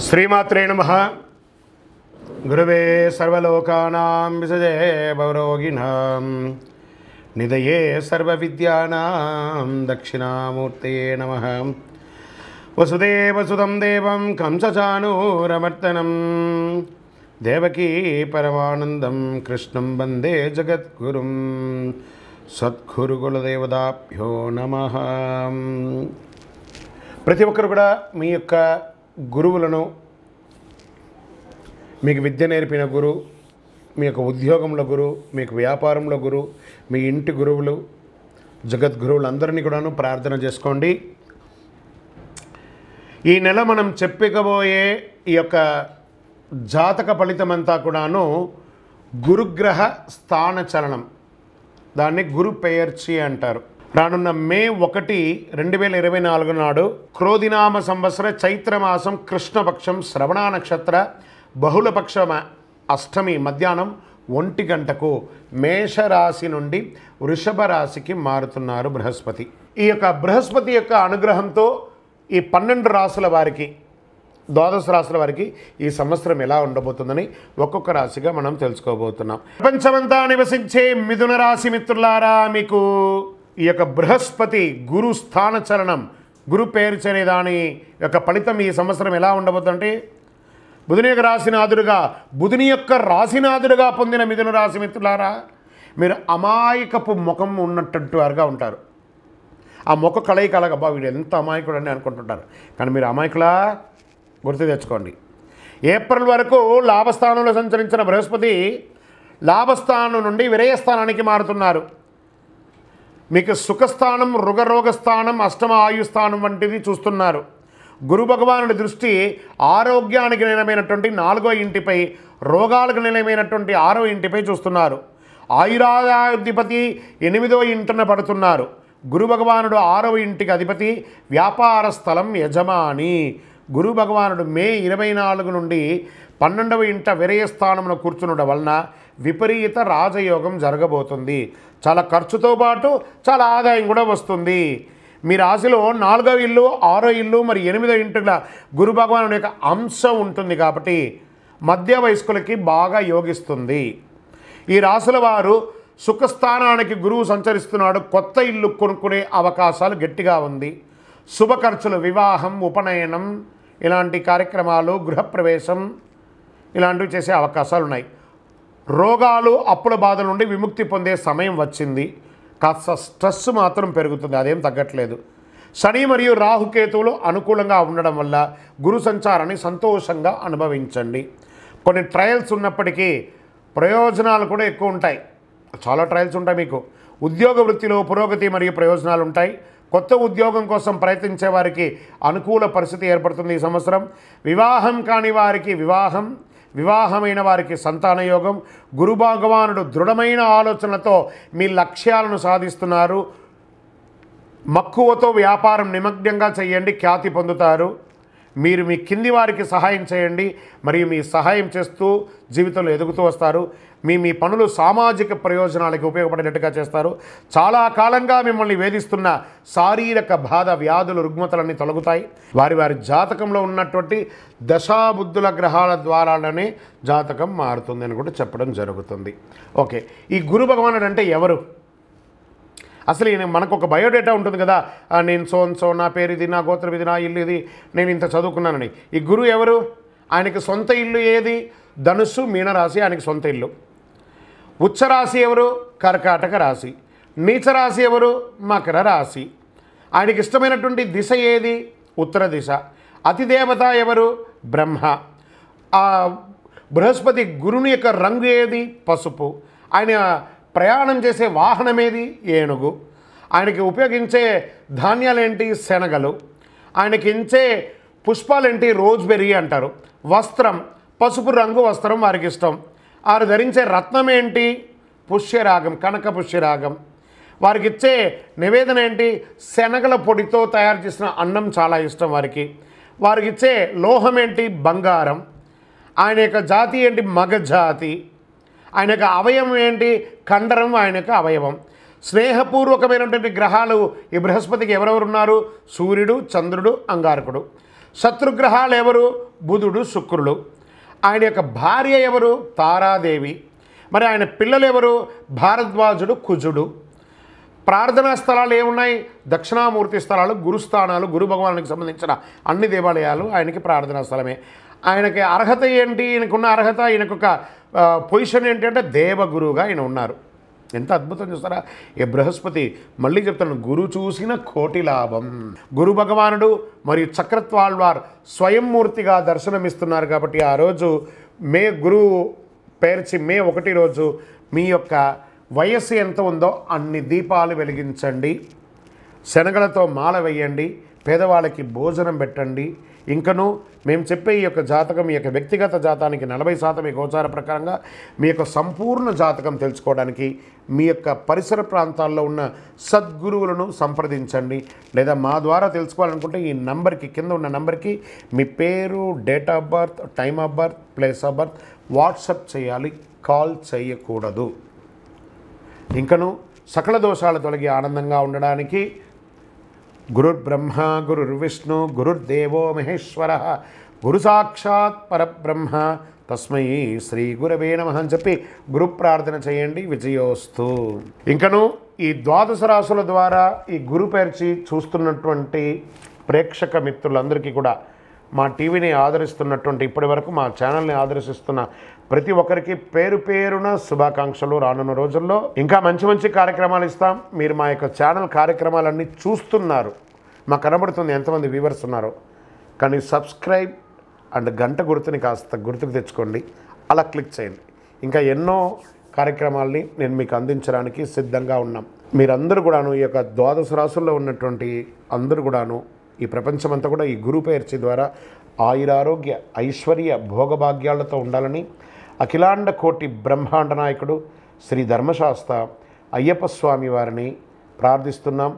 శ్రీమాత్రే నమః. గురవే సర్వలోకానాం విసజే భవరోగిణాం నిదయే సర్వవిద్యానాం దక్షిణామూర్తయే నమః. వసుదేవసుతం దేవం కంసచానూరమర్దనం దేవకీ పరమానందం కృష్ణం వందే జగద్గురుం. సద్గురుకులదేవతాభ్యో నమః. ప్రతి ఒక్కరు కూడా మీ యొక్క గురువులను, మీకు విద్య నేర్పిన గురు, మీ యొక్క ఉద్యోగంలో గురు, మీకు వ్యాపారంలో గురు, మీ ఇంటి గురువులు, జగద్గురువులందరినీ కూడాను ప్రార్థన చేసుకోండి. ఈ నెల మనం చెప్పకపోయే ఈ యొక్క జాతక ఫలితమంతా కూడాను గురుగ్రహ స్థాన చలనం, దాన్ని గురు పెయర్చి అంటారు. రానున్న మే 1, 2024 నాడు క్రోధినామ సంవత్సర చైత్రమాసం కృష్ణపక్షం శ్రవణ నక్షత్ర బహుళపక్ష అష్టమి మధ్యాహ్నం 1 గంటకు మేషరాశి నుండి వృషభ రాశికి మారుతున్నారు బృహస్పతి. ఈ యొక్క బృహస్పతి యొక్క అనుగ్రహంతో ఈ 12 రాశుల వారికి, ద్వాదశ రాశుల వారికి ఈ సంవత్సరం ఎలా ఉండబోతుందని ఒక్కొక్క రాశిగా మనం తెలుసుకోబోతున్నాం. ప్రపంచమంతా నివసించే మిథున రాశి మిత్రులారా, మీకు ఈ యొక్క బృహస్పతి గురు స్థాన చలనం, గురు పేరు చనే దాని యొక్క ఫలితం ఈ సంవత్సరం ఎలా ఉండబోతుందంటే, బుధుని యొక్క రాశినాథుడుగా, బుధుని యొక్క రాశినాథుడుగా పొందిన మిథున రాశి మిత్రులారా, మీరు అమాయకపు ముఖం ఉన్నట్టు వారుగా ఉంటారు. ఆ ముఖ కలయికలాగా అబ్బా వీడు ఎంత అమాయకుడు అని అనుకుంటుంటారు, కానీ మీరు అమాయకులా గుర్తు తెచ్చుకోండి. ఏప్రిల్ వరకు లాభస్థానంలో సంచరించిన బృహస్పతి లాభస్థానం నుండి విరయస్థానానికి మారుతున్నారు. మీకు సుఖస్థానం, రుగరోగస్థానం, అష్టమ ఆయుస్థానం వంటిది చూస్తున్నారు. గురు భగవానుడి దృష్టి ఆరోగ్యానికి నిలమైనటువంటి 4వ ఇంటిపై, రోగాలకు నిలమైనటువంటి 6వ ఇంటిపై చూస్తున్నారు. ఆయురాధిపతి 8వ ఇంటిన పడుతున్నారు. గురు భగవానుడు 6వ ఇంటికి అధిపతి, వ్యాపార స్థలం యజమాని. గురు భగవానుడు మే 24 నుండి 12వ ఇంట విరయస్థానంలో కూర్చునడం వలన విపరీత రాజయోగం జరగబోతుంది. చాలా ఖర్చుతో పాటు చాలా ఆదాయం కూడా వస్తుంది. మీ రాశిలో 4వ ఇల్లు, 6వ ఇల్లు, మరి 8వ ఇంటిల గురు భగవానుడి యొక్క అంశం ఉంటుంది కాబట్టి మధ్య వయస్కులకి బాగా యోగిస్తుంది. ఈ రాశుల వారు సుఖస్థానానికి గురువు సంచరిస్తున్నాడు. కొత్త ఇల్లు కొనుక్కునే అవకాశాలు గట్టిగా ఉంది. శుభ ఖర్చులు, వివాహం, ఉపనయనం ఇలాంటి కార్యక్రమాలు, గృహప్రవేశం ఇలాంటివి చేసే అవకాశాలు ఉన్నాయి. రోగాలు, అప్పుల బాధల నుండి విముక్తి పొందే సమయం వచ్చింది. కాస్త స్ట్రెస్ మాత్రం పెరుగుతుంది, అదేం తగ్గట్లేదు. శని మరియు రాహుకేతువులు అనుకూలంగా ఉండడం వల్ల గురు సంచారాన్ని సంతోషంగా అనుభవించండి. కొన్ని ట్రయల్స్ ఉన్నప్పటికీ ప్రయోజనాలు కూడా ఎక్కువ ఉంటాయి. చాలా ట్రయల్స్ ఉంటాయి. మీకు ఉద్యోగ వృత్తిలో పురోగతి మరియు ప్రయోజనాలు ఉంటాయి. కొత్త ఉద్యోగం కోసం ప్రయత్నించే వారికి అనుకూల పరిస్థితి ఏర్పడుతుంది ఈ సంవత్సరం. వివాహం కాని వారికి వివాహం, వివాహమైన వారికి సంతాన యోగం. గురు భగవానుడు దృఢమైన ఆలోచనలతో మీ లక్ష్యాలను సాధిస్తున్నారు. మక్కువతో వ్యాపారం నిమగ్నంగా చేయండి, ఖ్యాతి పొందుతారు. మీరు మీ కింది వారికి సహాయం చేయండి, మరియు మీ సహాయం చేస్తూ జీవితంలో ఎదుగుతూ వస్తారు. మీ పనులు సామాజిక ప్రయోజనాలకు ఉపయోగపడేటట్టుగా చేస్తారు. చాలా కాలంగా మిమ్మల్ని వేధిస్తున్న శారీరక బాధ, వ్యాధులు, రుగ్మతలన్నీ తొలగుతాయి. వారి జాతకంలో ఉన్నటువంటి దశాబుద్ధుల గ్రహాల ద్వారానే జాతకం మారుతుంది అని కూడా చెప్పడం జరుగుతుంది. ఓకే, ఈ గురు భగవానుడు అంటే ఎవరు? అసలు మనకు ఒక బయోడేటా ఉంటుంది కదా, నేను సో నా పేరు ఇది, నా గోత్రం ఇది, నా ఇల్లు ఇది, నేను ఇంత చదువుకున్నానని. ఈ గురువు ఎవరు? ఆయనకి సొంత ఇల్లు ఏది? ధనుస్సు, మీనరాశి ఆయనకి సొంత ఇల్లు. ఉచ్చరాశి ఎవరు? కర్కాటక రాశి. నీచరాశి ఎవరు? మకర రాశి. ఆయనకి ఇష్టమైనటువంటి దిశ ఏది? ఉత్తర దిశ. అతిదేవత ఎవరు? బ్రహ్మ. ఆ బృహస్పతి గురుని యొక్క రంగు ఏది? పసుపు. ఆయన ప్రయాణం చేసే వాహనం ఏది? ఏనుగు. ఆయనకి ఉపయోగించే ధాన్యాలేంటి? శనగలు. ఆయనకి ఇచ్చే పుష్పాలేంటి? రోజ్బెర్రీ అంటారు. వస్త్రం పసుపు రంగు వస్త్రం వారికి ఇష్టం. వారు ధరించే రత్నం ఏంటి? పుష్యరాగం, కనక పుష్యరాగం. వారికి ఇచ్చే నివేదన ఏంటి? శనగల పొడితో తయారు చేసిన అన్నం చాలా ఇష్టం వారికి. వారికి ఇచ్చే లోహం ఏంటి? బంగారం. ఆయన యొక్క జాతి ఏంటి? మగ జాతి. ఆయన యొక్క అవయవం ఏంటి? కండరం ఆయన యొక్క అవయవం. స్నేహపూర్వకమైనటువంటి గ్రహాలు ఈ బృహస్పతికి ఎవరెవరు ఉన్నారు? సూర్యుడు, చంద్రుడు, అంగారకుడు. శత్రుగ్రహాలు ఎవరు? బుధుడు, శుక్రుడు. ఆయన యొక్క భార్య ఎవరు? తారాదేవి. మరి ఆయన పిల్లలు ఎవరు? భారద్వాజుడు, కుజుడు. ప్రార్థనా స్థలాలు ఏమున్నాయి? దక్షిణామూర్తి స్థలాలు, గురుస్థానాలు, గురు భగవానునికి సంబంధించిన అన్ని దేవాలయాలు ఆయనకి ప్రార్థనా స్థలమే. ఆయనకి అర్హత ఏంటి? ఈయనకున్న అర్హత, ఈయనకొక పొజిషన్ ఏంటి అంటే దేవగురువుగా ఆయన ఉన్నారు. ఎంత అద్భుతం చూస్తారా? ఈ బృహస్పతి, మళ్ళీ చెప్తాను, గురు చూసిన కోటి లాభం. గురు భగవానుడు మరియు చక్రత్వాళ్వార్ స్వయంమూర్తిగా దర్శనమిస్తున్నారు. కాబట్టి ఆ రోజు గురువు పేర్చి మే 1 రోజు మీ యొక్క వయస్సు ఎంత ఉందో అన్ని దీపాలు వెలిగించండి, శనగలతో మాల వేయండి, పేదవాళ్ళకి భోజనం పెట్టండి. ఇంకను మేము చెప్పే ఈ యొక్క జాతకం, ఈ యొక్క వ్యక్తిగత జాతకానికి 40% ఈ గోచార ప్రకారంగా మీ యొక్క సంపూర్ణ జాతకం తెలుసుకోవడానికి మీ యొక్క పరిసర ప్రాంతాల్లో ఉన్న సద్గురువులను సంప్రదించండి. లేదా మా ద్వారా తెలుసుకోవాలనుకుంటే ఈ నంబర్కి, కింద ఉన్న నంబర్కి మీ పేరు, date of birth, time of birth, place of birth WhatsApp చేయాలి, కాల్ చేయకూడదు. ఇంకను సకల దోషాలు తొలగి ఆనందంగా ఉండడానికి గురుర్బ్రహ్మ గురుర్విష్ణు గురుర్దేవో మహేశ్వర గురు సాక్షాత్ పరబ్రహ్మ తస్మై శ్రీ గురవే నమః అని చెప్పి గురు ప్రార్థన చేయండి. విజయోస్తు. ఇంకను ఈ 12 రాశుల ద్వారా ఈ గురు పేర్చి చూస్తున్నటువంటి ప్రేక్షక మిత్రులందరికీ కూడా, మా టీవీని ఆదరిస్తున్నటువంటి, ఇప్పటి వరకు మా ఛానల్ని ఆదరిస్తున్న ప్రతి ఒక్కరికి పేరు పేరున శుభాకాంక్షలు. రానున్న రోజుల్లో ఇంకా మంచి మంచి కార్యక్రమాలు ఇస్తాం. మీరు మా యొక్క ఛానల్ కార్యక్రమాలన్నీ చూస్తున్నారు, మాకు కనబడుతుంది ఎంతమంది వ్యూవర్స్ ఉన్నారో. కానీ సబ్స్క్రైబ్ అండ్ గంట గుర్తుని కాస్త గుర్తుకు తెచ్చుకోండి, అలా క్లిక్ చేయండి. ఇంకా ఎన్నో కార్యక్రమాల్ని నేను మీకు అందించడానికి సిద్ధంగా ఉన్నాం. మీరందరూ కూడాను, ఈ యొక్క 12 రాశుల్లో ఉన్నటువంటి అందరూ కూడాను, ఈ ప్రపంచమంతా కూడా ఈ గురు పేర్చి ద్వారా ఆయురారోగ్య ఐశ్వర్య భోగభాగ్యాలతో ఉండాలని అఖిలాండ కోటి బ్రహ్మాండ నాయకుడు శ్రీ ధర్మశాస్త్ర అయ్యప్ప స్వామి వారిని ప్రార్థిస్తున్నాం.